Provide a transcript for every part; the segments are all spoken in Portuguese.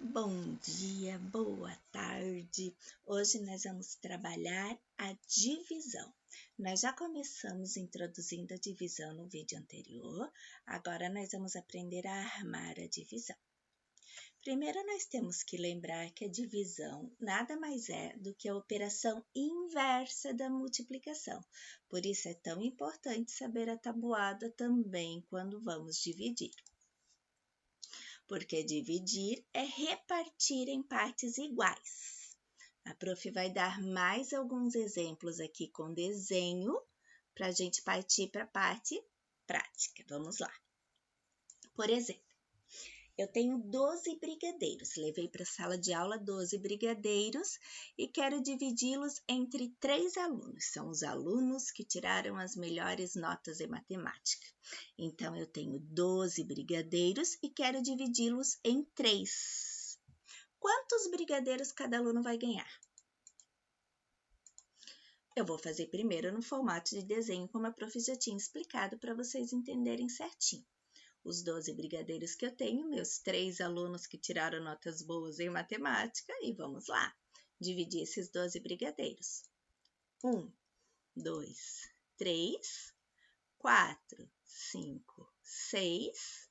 Bom dia, boa tarde. Hoje nós vamos trabalhar a divisão. Nós já começamos introduzindo a divisão no vídeo anterior, agora nós vamos aprender a armar a divisão. Primeiro nós temos que lembrar que a divisão nada mais é do que a operação inversa da multiplicação. Por isso é tão importante saber a tabuada também quando vamos dividir. Porque dividir é repartir em partes iguais. A prof vai dar mais alguns exemplos aqui com desenho para a gente partir para a parte prática. Vamos lá. Por exemplo, eu tenho 12 brigadeiros. Levei para a sala de aula 12 brigadeiros e quero dividi-los entre 3 alunos. São os alunos que tiraram as melhores notas em matemática. Então, eu tenho 12 brigadeiros e quero dividi-los em 3. Quantos brigadeiros cada aluno vai ganhar? Eu vou fazer primeiro no formato de desenho, como a prof já tinha explicado, para vocês entenderem certinho. Os 12 brigadeiros que eu tenho, meus 3 alunos que tiraram notas boas em matemática, e vamos lá, dividir esses 12 brigadeiros. 1, 2, 3, 4, 5, 6,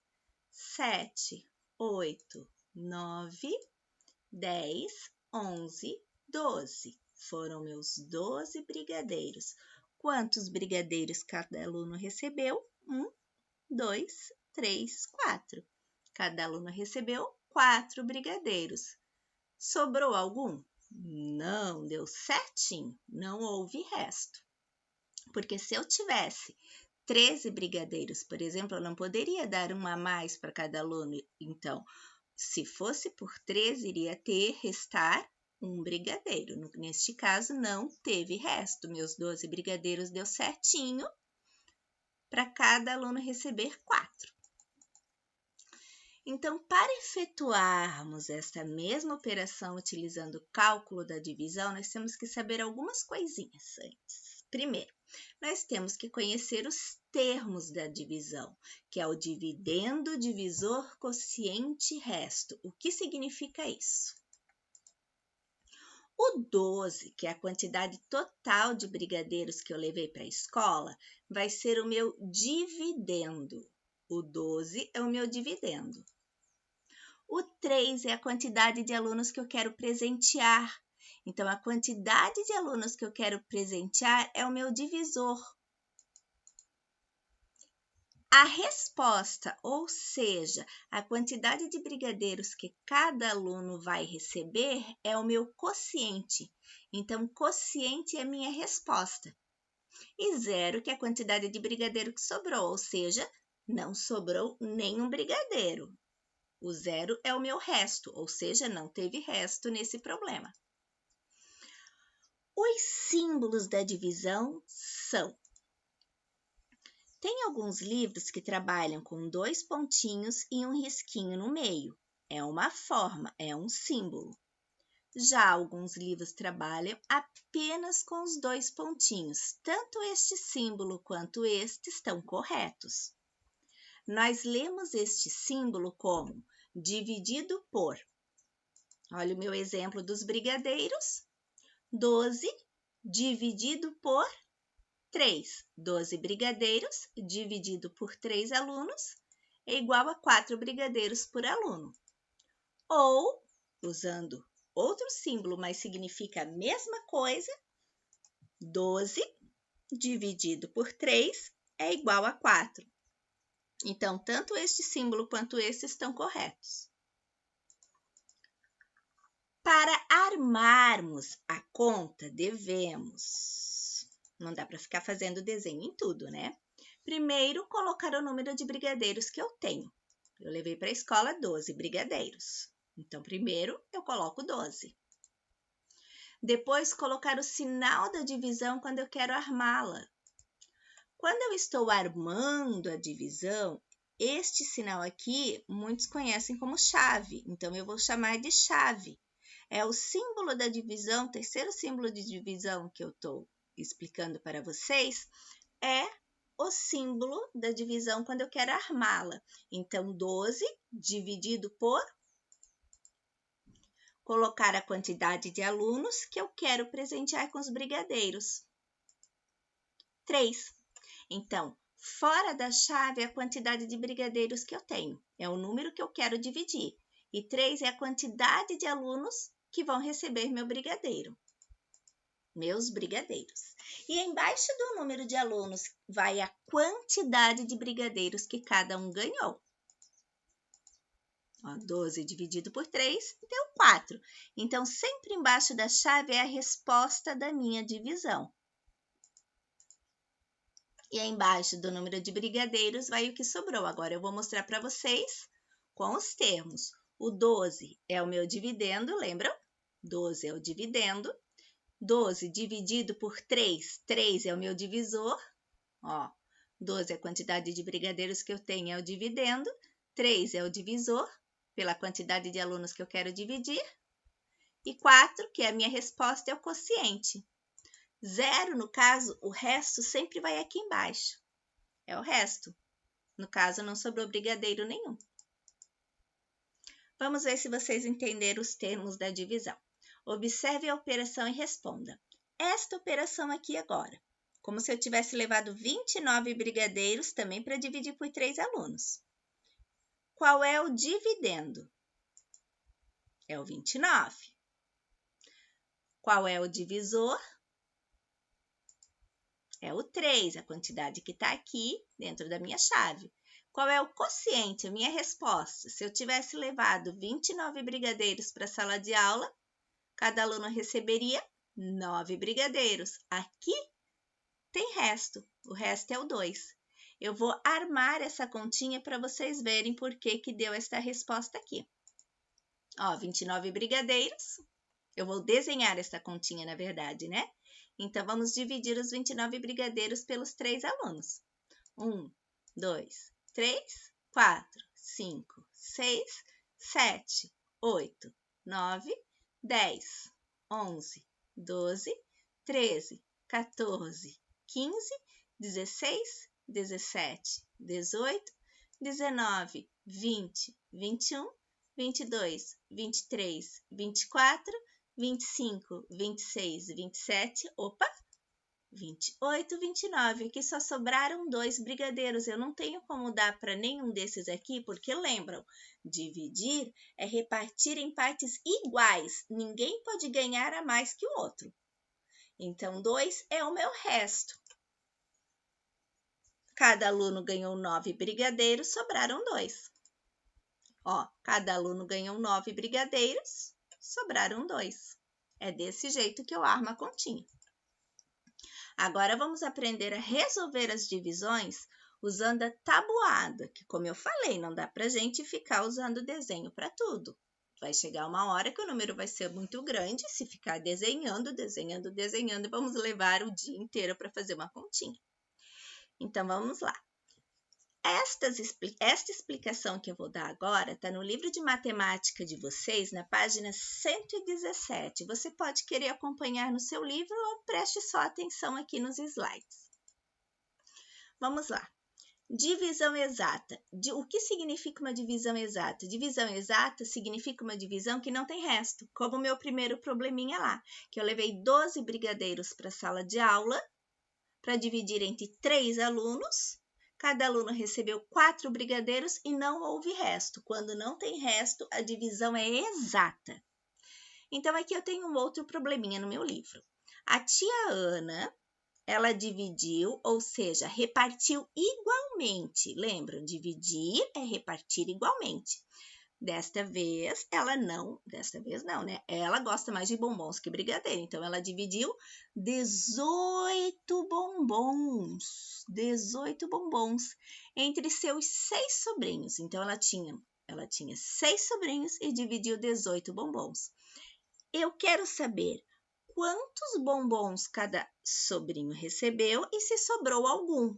7, 8, 9, 10, 11, 12. Foram meus 12 brigadeiros. Quantos brigadeiros cada aluno recebeu? 1, 2, 3, 4. Cada aluno recebeu 4 brigadeiros. Sobrou algum? Não, deu certinho, não houve resto. Porque se eu tivesse 13 brigadeiros, por exemplo, eu não poderia dar um a mais para cada aluno. Então, se fosse por 13, iria restar um brigadeiro. Neste caso, não teve resto. Meus 12 brigadeiros deu certinho para cada aluno receber 4. Então, para efetuarmos esta mesma operação utilizando o cálculo da divisão, nós temos que saber algumas coisinhas antes. Primeiro, nós temos que conhecer os termos da divisão, que é o dividendo, divisor, quociente, resto. O que significa isso? O 12, que é a quantidade total de brigadeiros que eu levei para a escola, vai ser o meu dividendo. O 12 é o meu dividendo. O 3 é a quantidade de alunos que eu quero presentear. Então, a quantidade de alunos que eu quero presentear é o meu divisor. A resposta, ou seja, a quantidade de brigadeiros que cada aluno vai receber é o meu quociente. Então, quociente é a minha resposta. E 0, que é a quantidade de brigadeiro que sobrou, ou seja, não sobrou nenhum brigadeiro. O 0 é o meu resto, ou seja, não teve resto nesse problema. Os símbolos da divisão são: tem alguns livros que trabalham com 2 pontinhos e um risquinho no meio. É uma forma, é um símbolo. Já alguns livros trabalham apenas com os 2 pontinhos. Tanto este símbolo quanto este estão corretos. Nós lemos este símbolo como dividido por. Olha o meu exemplo dos brigadeiros. 12 dividido por 3. 12 brigadeiros dividido por 3 alunos é igual a 4 brigadeiros por aluno. Ou, usando outro símbolo, mas significa a mesma coisa, 12 dividido por 3 é igual a 4. Então, tanto este símbolo quanto este estão corretos. Para armarmos a conta, devemos... Não dá para ficar fazendo desenho em tudo, né? Primeiro, colocar o número de brigadeiros que eu tenho. Eu levei para a escola 12 brigadeiros. Então, primeiro, eu coloco 12. Depois, colocar o sinal da divisão quando eu quero armá-la. Quando eu estou armando a divisão, este sinal aqui, muitos conhecem como chave. Então, eu vou chamar de chave. É o símbolo da divisão, o terceiro símbolo de divisão que eu estou explicando para vocês, é o símbolo da divisão quando eu quero armá-la. Então, 12 dividido por colocar a quantidade de alunos que eu quero presentear com os brigadeiros. 3. Então, fora da chave é a quantidade de brigadeiros que eu tenho. É o número que eu quero dividir. E 3 é a quantidade de alunos que vão receber meu brigadeiro. Meus brigadeiros. E embaixo do número de alunos vai a quantidade de brigadeiros que cada um ganhou. 12 dividido por 3 deu 4. Então, sempre embaixo da chave é a resposta da minha divisão. E embaixo do número de brigadeiros vai o que sobrou. Agora, eu vou mostrar para vocês com os termos. O 12 é o meu dividendo, lembram? 12 é o dividendo. 12 dividido por 3, 3 é o meu divisor. 12 é a quantidade de brigadeiros que eu tenho, é o dividendo. 3 é o divisor, pela quantidade de alunos que eu quero dividir. E 4, que é a minha resposta, é o quociente. 0, no caso, o resto sempre vai aqui embaixo. É o resto. No caso, não sobrou brigadeiro nenhum. Vamos ver se vocês entenderam os termos da divisão. Observe a operação e responda. Esta operação aqui agora, como se eu tivesse levado 29 brigadeiros também para dividir por 3 alunos. Qual é o dividendo? É o 29. Qual é o divisor? É o 3, a quantidade que está aqui dentro da minha chave. Qual é o quociente? A minha resposta. Se eu tivesse levado 29 brigadeiros para a sala de aula, cada aluno receberia 9 brigadeiros. Aqui tem resto, o resto é o 2. Eu vou armar essa continha para vocês verem por que deu esta resposta aqui. 29 brigadeiros. Eu vou desenhar essa continha, na verdade, né? Então, vamos dividir os 29 brigadeiros pelos 3 alunos. 1, 2, 3, 4, 5, 6, 7, 8, 9, 10, 11, 12, 13, 14, 15, 16, 17, 18, 19, 20, 21, 22, 23, 24, 25, 26, 27, 28, 29. Aqui só sobraram 2 brigadeiros. Eu não tenho como dar para nenhum desses aqui, porque lembram, dividir é repartir em partes iguais. Ninguém pode ganhar a mais que o outro. Então, 2 é o meu resto. Cada aluno ganhou 9 brigadeiros, sobraram 2. Cada aluno ganhou 9 brigadeiros, sobraram 2. É desse jeito que eu armo a continha. Agora, vamos aprender a resolver as divisões usando a tabuada, que, como eu falei, não dá para a gente ficar usando desenho para tudo. Vai chegar uma hora que o número vai ser muito grande, se ficar desenhando, vamos levar o dia inteiro para fazer uma continha. Então, vamos lá. Esta explicação que eu vou dar agora está no livro de matemática de vocês, na página 117. Você pode querer acompanhar no seu livro ou preste só atenção aqui nos slides. Vamos lá. Divisão exata. O que significa uma divisão exata? Divisão exata significa uma divisão que não tem resto, como o meu primeiro probleminha lá, que eu levei 12 brigadeiros para a sala de aula para dividir entre 3 alunos. Cada aluno recebeu 4 brigadeiros e não houve resto. Quando não tem resto, a divisão é exata. Então, aqui eu tenho um outro probleminha no meu livro. A tia Ana, ela dividiu, ou seja, repartiu igualmente. Lembram? Dividir é repartir igualmente. Desta vez não, né? Ela gosta mais de bombons que brigadeiro. Então, ela dividiu 18 bombons. 18 bombons entre seus 6 sobrinhos. Então, ela tinha 6 sobrinhos e dividiu 18 bombons. Eu quero saber quantos bombons cada sobrinho recebeu e se sobrou algum.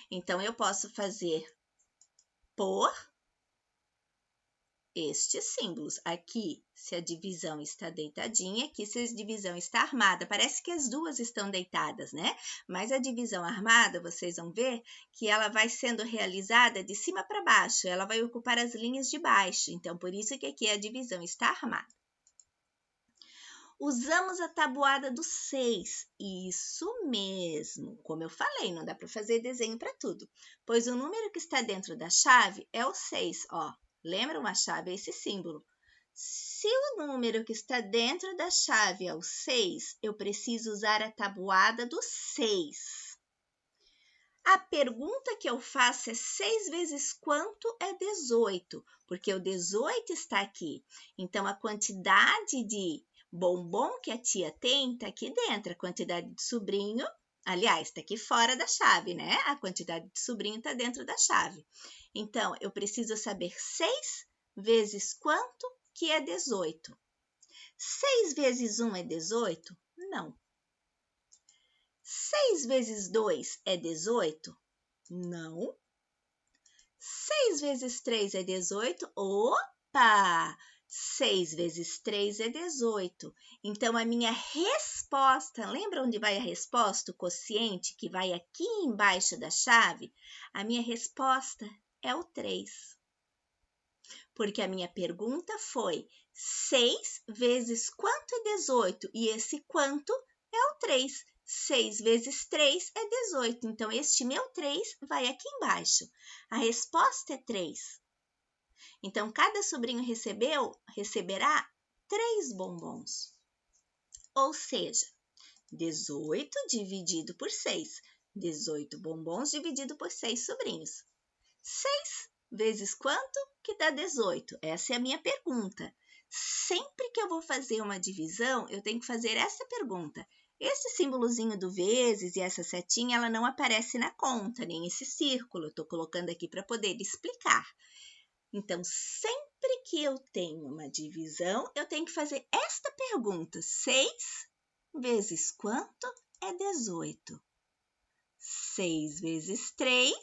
Então, eu posso fazer por estes símbolos. Aqui, se a divisão está deitadinha, aqui se a divisão está armada. Parece que as duas estão deitadas, né? Mas a divisão armada, vocês vão ver que ela vai sendo realizada de cima para baixo. Ela vai ocupar as linhas de baixo. Então, por isso que aqui a divisão está armada. Usamos a tabuada do 6. Isso mesmo. Como eu falei, não dá para fazer desenho para tudo. Pois o número que está dentro da chave é o 6, ó. Lembram? A chave é esse símbolo. Se o número que está dentro da chave é o 6, eu preciso usar a tabuada do 6. A pergunta que eu faço é 6 vezes quanto é 18? Porque o 18 está aqui. Então, a quantidade de bombom que a tia tem está aqui dentro. A quantidade de sobrinho, aliás, está aqui fora da chave, né? A quantidade de sobrinho está dentro da chave. Então, eu preciso saber 6 vezes quanto que é 18. 6 vezes 1 é 18? Não. 6 vezes 2 é 18? Não. 6 vezes 3 é 18? Opa! 6 vezes 3 é 18. Então, a minha resposta, lembra onde vai a resposta, o quociente que vai aqui embaixo da chave? A minha resposta é o 3. Porque a minha pergunta foi 6 vezes quanto é 18? E esse quanto é o 3. 6 vezes 3 é 18. Então, este meu 3 vai aqui embaixo. A resposta é 3. Então, cada sobrinho receberá 3 bombons. Ou seja, 18 dividido por 6. 18 bombons dividido por 6 sobrinhos. 6 vezes quanto que dá 18? Essa é a minha pergunta. Sempre que eu vou fazer uma divisão, eu tenho que fazer essa pergunta. Esse símbolozinho do vezes e essa setinha, ela não aparece na conta, nem esse círculo. Eu estou colocando aqui para poder explicar. Então, sempre que eu tenho uma divisão, eu tenho que fazer esta pergunta. 6 vezes quanto é 18? 6 vezes 3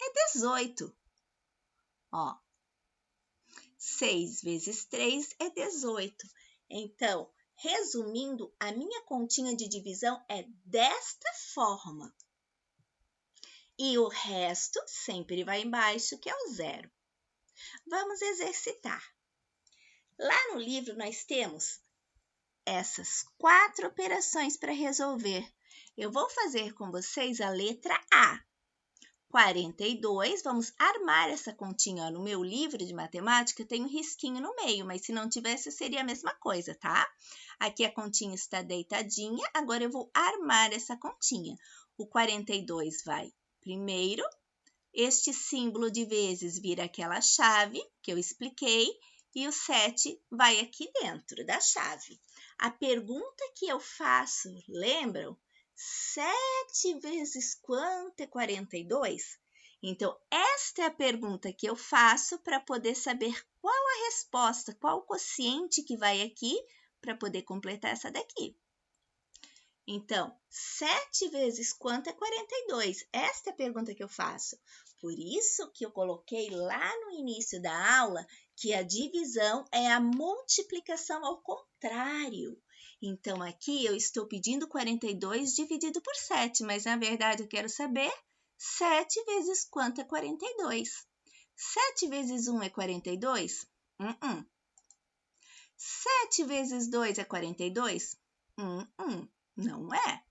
é 18. Ó, 6 vezes 3 é 18. Então, resumindo, a minha continha de divisão é desta forma. E o resto sempre vai embaixo, que é o 0. Vamos exercitar. Lá no livro nós temos essas 4 operações para resolver. Eu vou fazer com vocês a letra A. 42, vamos armar essa continha. No meu livro de matemática tem um risquinho no meio, mas se não tivesse seria a mesma coisa, tá? Aqui a continha está deitadinha, agora eu vou armar essa continha. O 42 vai primeiro, este símbolo de vezes vira aquela chave que eu expliquei e o 7 vai aqui dentro da chave. A pergunta que eu faço, lembram? 7 vezes quanto é 42? Então, esta é a pergunta que eu faço para poder saber qual a resposta, qual o quociente que vai aqui para poder completar essa daqui. Então, 7 vezes quanto é 42? Esta é a pergunta que eu faço. Por isso que eu coloquei lá no início da aula que a divisão é a multiplicação ao contrário. Então, aqui eu estou pedindo 42 dividido por 7, mas na verdade eu quero saber 7 vezes quanto é 42. 7 vezes 1 é 42? 7 vezes 2 é 42? Não é.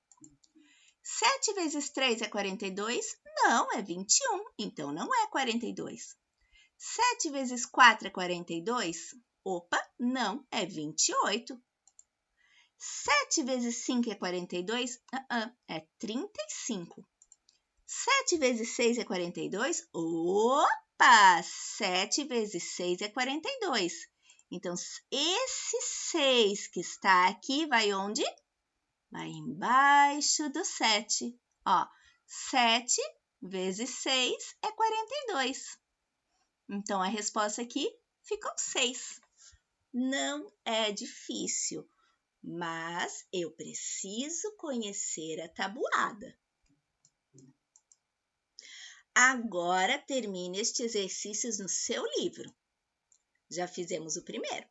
7 vezes 3 é 42? Não, é 21. Então, não é 42. 7 vezes 4 é 42? Opa, não, é 28. 7 vezes 5 é 42? É 35. 7 vezes 6 é 42? Opa, 7 vezes 6 é 42. Então, esse 6 que está aqui vai onde? Vai embaixo do 7. Ó, 7 vezes 6 é 42. Então, a resposta aqui ficou 6. Não é difícil, mas eu preciso conhecer a tabuada. Agora, termine estes exercícios no seu livro. Já fizemos o primeiro.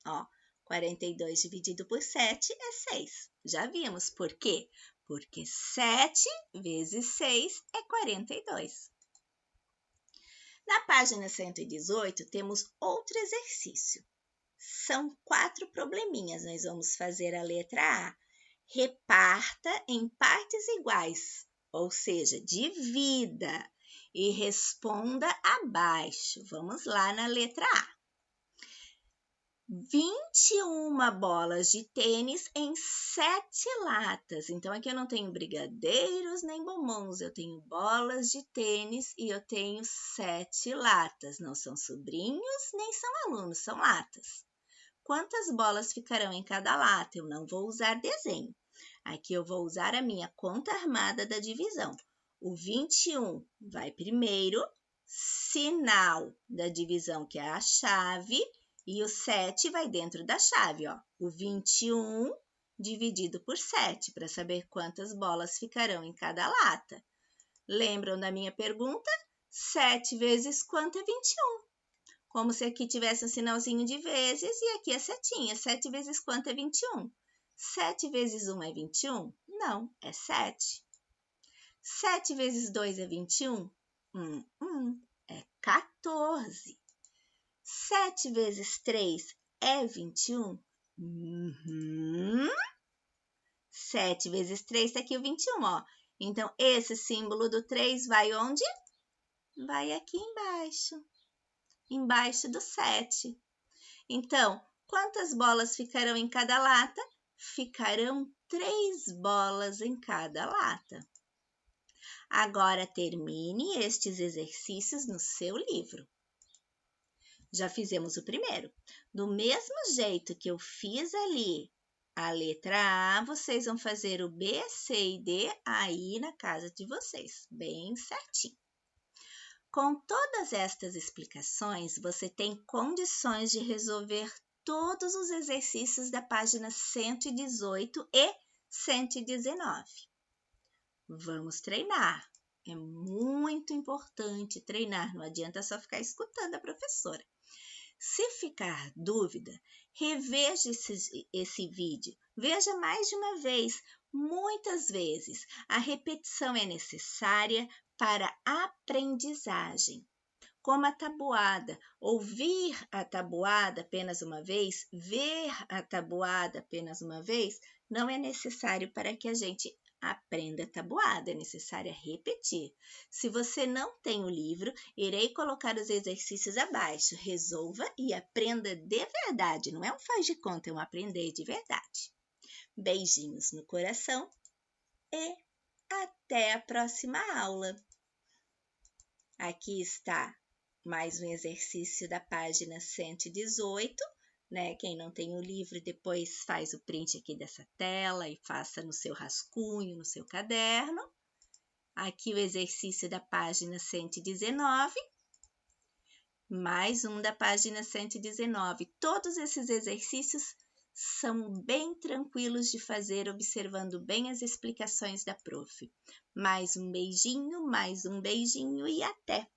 Ó, 42 dividido por 7 é 6. Já vimos. Por quê? Porque 7 vezes 6 é 42. Na página 118, temos outro exercício. São 4 probleminhas. Nós vamos fazer a letra A. Reparta em partes iguais, ou seja, divida e responda abaixo. Vamos lá na letra A. 21 bolas de tênis em 7 latas. Então, aqui eu não tenho brigadeiros nem bombons, eu tenho bolas de tênis e eu tenho 7 latas. Não são sobrinhos nem são alunos, são latas. Quantas bolas ficarão em cada lata? Eu não vou usar desenho. Aqui eu vou usar a minha conta armada da divisão. O 21 vai primeiro, sinal da divisão, que é a chave, e o 7 vai dentro da chave, ó. O 21 dividido por 7, para saber quantas bolas ficarão em cada lata. Lembram da minha pergunta? 7 vezes quanto é 21? Como se aqui tivesse um sinalzinho de vezes e aqui a setinha. 7 vezes quanto é 21? 7 vezes 1 é 21? Não, é 7. 7 vezes 2 é 21? É 14. 7 vezes 3 é 21? 7 vezes 3 está aqui o 21, ó. Então, esse símbolo do 3 vai onde? Vai aqui embaixo. Embaixo do 7. Então, quantas bolas ficarão em cada lata? Ficarão 3 bolas em cada lata. Agora, termine estes exercícios no seu livro. Já fizemos o primeiro. Do mesmo jeito que eu fiz ali a letra A, vocês vão fazer o B, C e D aí na casa de vocês, bem certinho. Com todas estas explicações, você tem condições de resolver todos os exercícios da página 118 e 119. Vamos treinar. É muito importante treinar, não adianta só ficar escutando a professora. Se ficar dúvida, reveja esse vídeo. Veja mais de uma vez, muitas vezes. A repetição é necessária para a aprendizagem. Como a tabuada, ouvir a tabuada apenas uma vez, ver a tabuada apenas uma vez, não é necessário para que a gente aprenda a tabuada, é necessário repetir. Se você não tem o livro, irei colocar os exercícios abaixo. Resolva e aprenda de verdade. Não é um faz de conta, é um aprender de verdade. Beijinhos no coração e até a próxima aula. Aqui está mais um exercício da página 118. Né? Quem não tem o livro, depois faz o print aqui dessa tela e faça no seu rascunho, no seu caderno. Aqui o exercício da página 119. Mais um da página 119. Todos esses exercícios são bem tranquilos de fazer, observando bem as explicações da prof. Mais um beijinho e até!